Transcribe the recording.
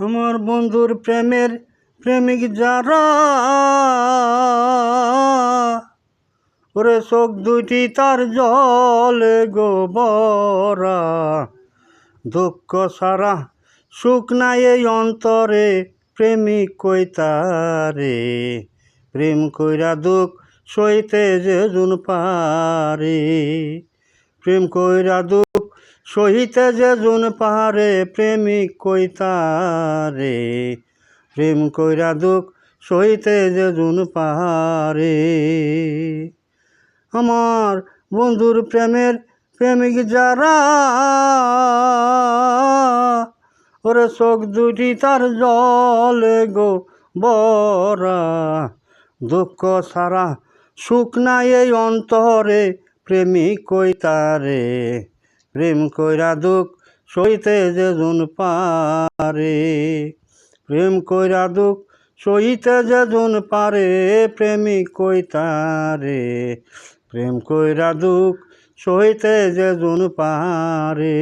আমার বন্ধুর প্রেমের প্রেমিক যারা, ওরে চোখ দুটি তার জলে গোবরা। দুঃখ সারা সুখ নাই এই অন্তরে, প্রেমিক কইতারে। প্রেম কইরা দুঃখ সইতে যে জুন পারে, প্রেম কইরা দুঃখ সহিতে যে জুন পারে, প্রেমিক কইতারে। প্রেম কইরা দুঃখ সইতে যে জুন পারে। আমার বন্ধুর প্রেমের প্রেমিক যারা, ওরে চোখ দুটি তার জলে গো বরা। দুঃখ সারা সুখ নাই এই অন্তরে, প্রেমিক কইতারে। প্রেম কইরা দুঃখ সইতে যে জুন পারে, প্রেম কইরা দুঃখ সইতে যে জুন পারে, প্রেমিক কইতারে। প্রেম কইরা দুঃখ সইতে যে জুন পারে।